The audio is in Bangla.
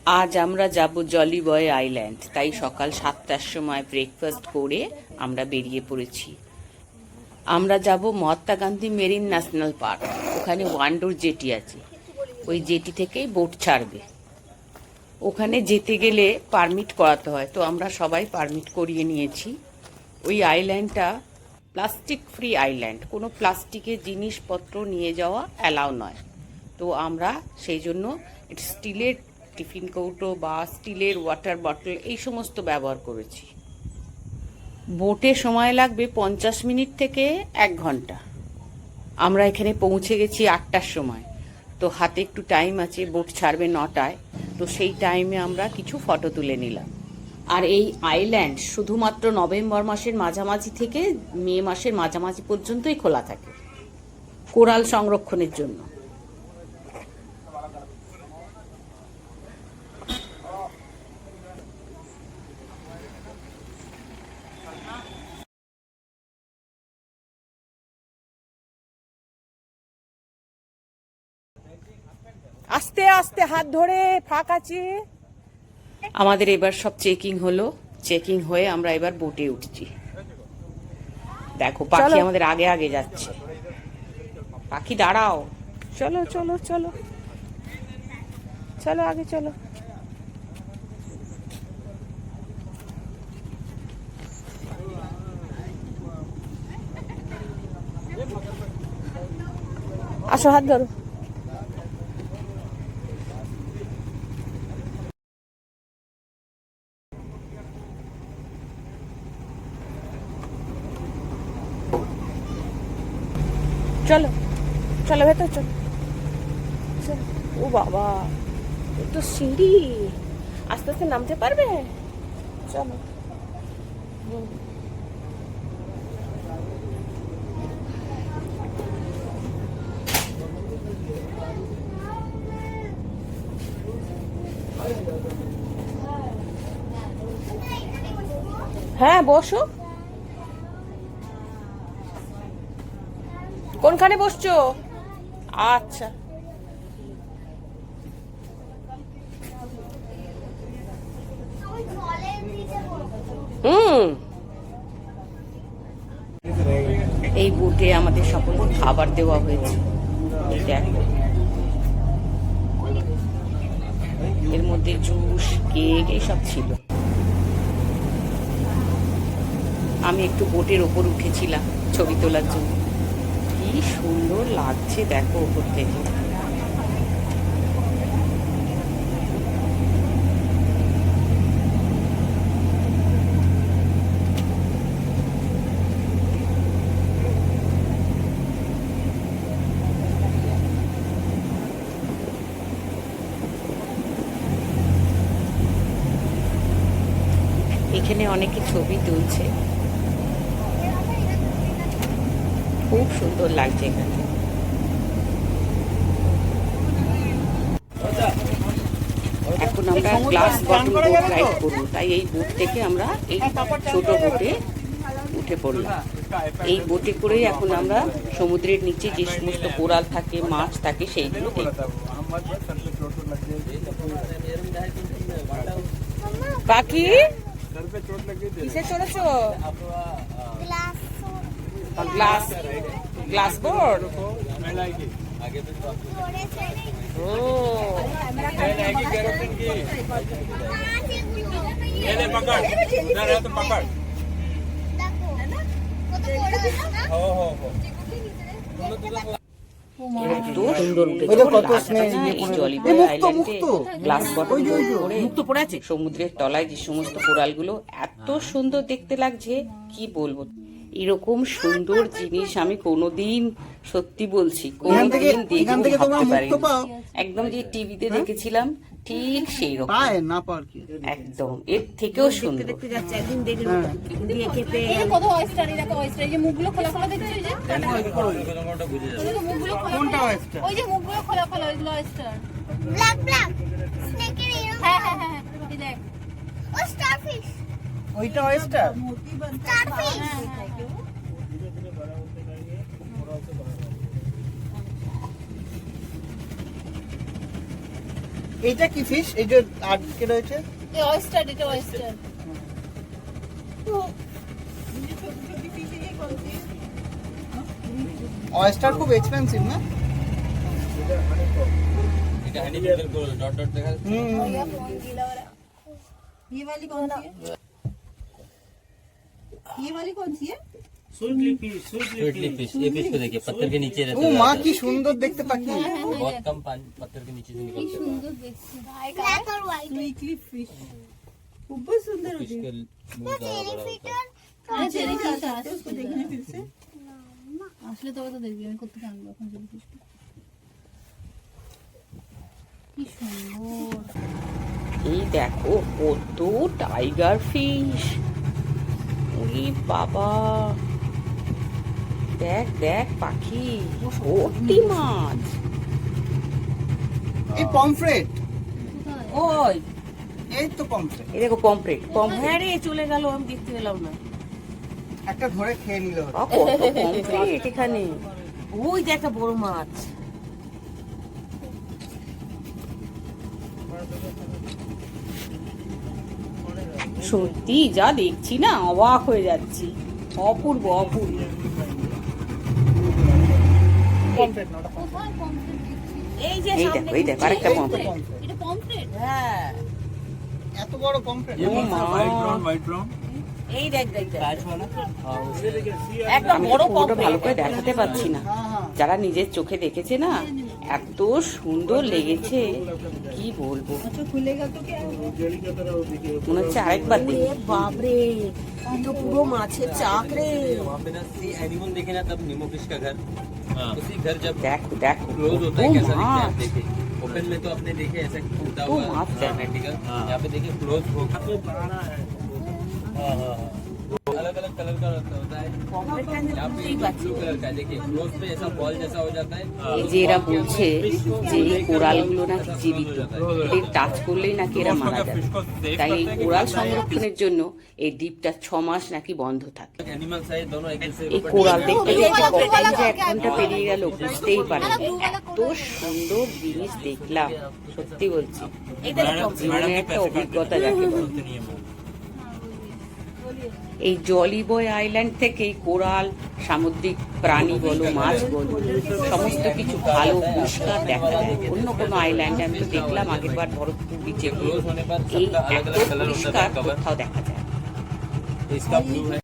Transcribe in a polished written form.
আজ আমরা যাব জলি বয় আইল্যান্ড, তাই সকাল 7টার সময় ব্রেকফাস্ট করে আমরা বেরিয়ে পড়েছি। আমরা যাব Mahatma Gandhi marine national park. ওখানে ওয়ান্ডোর জেটি আছে, ওই জেটি থেকেই বোট ছাড়বে। ওখানে যেতে গেলে পারমিট করাতে হয়, তো আমরা সবাই পারমিট করিয়ে নিয়েছি। ওই আইল্যান্ডটা প্লাস্টিক ফ্রি আইল্যান্ড, কোনো প্লাস্টিকের জিনিসপত্র নিয়ে যাওয়া অ্যালাউ নয়। তো আমরা সেই জন্য স্টিলের টিফিন কৌটো বা স্টিলের ওয়াটার বটল এই সমস্ত ব্যবহার করেছি। বোটে সময় লাগবে 50 মিনিট থেকে 1 ঘন্টা। আমরা এখানে পৌঁছে গেছি 8টার সময়, তো হাতে একটু টাইম আছে, বোট ছাড়বে 9টায়, তো সেই টাইমে আমরা কিছু ফটো তুলে নিলাম। আর এই আইল্যান্ড শুধুমাত্র নভেম্বর মাসের মাঝামাঝি থেকে মে মাসের মাঝামাঝি পর্যন্তই খোলা থাকে কোরাল সংরক্ষণের জন্য। আস্তে আস্তে হাত ধরে, ফাঁক আছে। আমাদের এবার সব চেকিং হলো, চেকিং হয়ে আমরা এবার বোটে উঠছি। দেখো পাখি আমাদের আগে আগে যাচ্ছে। পাখি দাঁড়াও, চলো চলো চলো চলো, আগে চলো। আসো, হাত ধরো। চলো চলো, ভেতর চলো। ও বাবা, এ তো সিঁড়ি, আস্তে আস্তে নামতে পারবে। চলো। হ্যাঁ, বসো। কোনখানে বসছো? আচ্ছা। এই বোটে আমাদের সকলকে খাবার দেওয়া হয়েছে। এই দেখো, এর মধ্যে জুস, কেক এইসব ছিল। আমি একটু বোটের ওপর উঠেছিলাম ছবি তোলার জন্য। কি সুন্দর লাগছে দেখো ওপর থেকে। এখানে অনেকে ছবি তুলছে, খুব সুন্দর লাগছে এখানে। এখন আমরা গ্লাস বটল বোট রাইড করবো, তাই এই বোট থেকে আমরা এই ছোট বোটে উঠে পড়লাম। এই বোটে করেই এখন আমরা সমুদ্রের নিচে যে সমস্ত কোরাল থাকে, মাছ থাকে, সেইগুলো দেখব। পাখি কিসে চড়েছো? Glass, glass board. সমুদ্রের তলায় যে সমস্ত কোরালগুলো এত সুন্দর দেখতে লাগছে, কি বলবো। এরকম সুন্দর জিনিস আমি কোনোদিন, সত্যি বলছি, কোনোদিন দেখবো ভাবতে পারিনি। একদম যে টিভিতে দেখেছিলাম ঠিক সেই রকম, একদম এর থেকেও সুন্দর। ওইটা ওয়েস্টার। এইটা কি ফিশ? এই যে আটকে রয়েছে এই oyster, এটা oyster। অয়েস্টার খুব এক্সপেন্সিভ না? এটা হানি বিগল को डॉट डॉट দেখা भैया फोन गीला हो रहा। ये वाली कौन सी है? ये वाली कौन सी है? स्वीटली फिश ये फिश को देखिए पत्थर के नीचे रहता ও মা কি সুন্দর দেখতে পাখি। बहुत कम पानी पत्थर के नीचे से निकलता है सुंदर देखते हैं। भाई का स्वीटली फिश खूब सुंदर फिश होती का मुंह ज्यादा बड़ा होता है है। चेरी का साथ है, उसको देखने फिर से আসলে তবে তো দেখবি আমি করতে জানবো এখন যদি ফিশ কি সুন্দর। এই দেখো কত টাইগার ফিশ, ওরে বাবা, দেখ দেখ পাখি, ভর্তি মাছ। এই পমফ্রেট, ওই এই তো পমফ্রেট। এই দেখো পমফ্রেট, হ্যাঁ রে চলে গেল, আমি দেখতে পেলাম না। একটা ধরে খেয়ে নিল। কত পমফ্রেট এখানে, ওই যে একটা বড় মাছ। সত্যি যা দেখছি না অবাক হয়ে যাচ্ছি, অপূর্ব অপূর্ব। পমফ্রেট না, ওটা কোথায় পমফ্রেট দেখছি? এই দেখো এই দেখো আরেকটা পমফ্রেট। এটা পমফ্রেট? হ্যাঁ এত বড় পমফ্রেট। ও মা, वाइट ब्राउन এই দেখ দেখ দেখ। पैच वाला একটা বড় পুরোটা ভালো করে দেখাতে পাচ্ছি না, হ্যাঁ হ্যাঁ। যারা নিজের চোখে দেখেছে না এত সুন্দর লেগেছে কি বলবো, আচ্ছা খুলেগা তো क्या মনে হচ্ছে আরেকবার দেখি। বাপরে, এই তো পুরো মাছের চাক রে। वहाँ पे ना सी एनिमल देखे ना तब नीमो फिश का घर उसी घर जब দেখো দেখো क्लोज होता কত है कैसा दिखता है आप মাছ। देखिए ओपन में तो आपने देखे ऐसा टूटा तो हुआ माफ है। सिनेमैटिकल यहाँ पे देखिए क्लोज होगा अलग अलग कलर का होता है यहाँ पे ब्लू कलर का है देखिए क्लोज पे ऐसा बॉल जैसा हो जाता है এই যে এরা বলছে যে এই কোরালগুলো নাকি জীবিত, এদের টাচ করলেই নাকি এরা মারা যাবে, তাই এই কোরাল সংরক্ষণের জন্য এই দ্বীপটা 6 মাস নাকি বন্ধ থাকে। एनिमल्स है दोनों एक दूसरे এই কোরাল দেখতে দেখতে কখন যে 1 ঘন্টা পেরিয়ে গেল বুঝতেই পারিনি। এত সুন্দর জিনিস দেখলাম, সত্যি বলছি জীবনে একটা অভিজ্ঞতা যাকে বলে। এই জলি বয় আইল্যান্ড থেকেই কোরাল, সামুদ্রিক প্রাণী বলো, মাছ বলো, সমস্ত কিছু ভালো পরিষ্কার দেখা যায়। অন্য কোনো আইল্যান্ডে আমি তো দেখলাম আগের বার ভরতপুর বিচে, এই এত পরিষ্কার কোথাও দেখা যায় না। इसका ब्लू है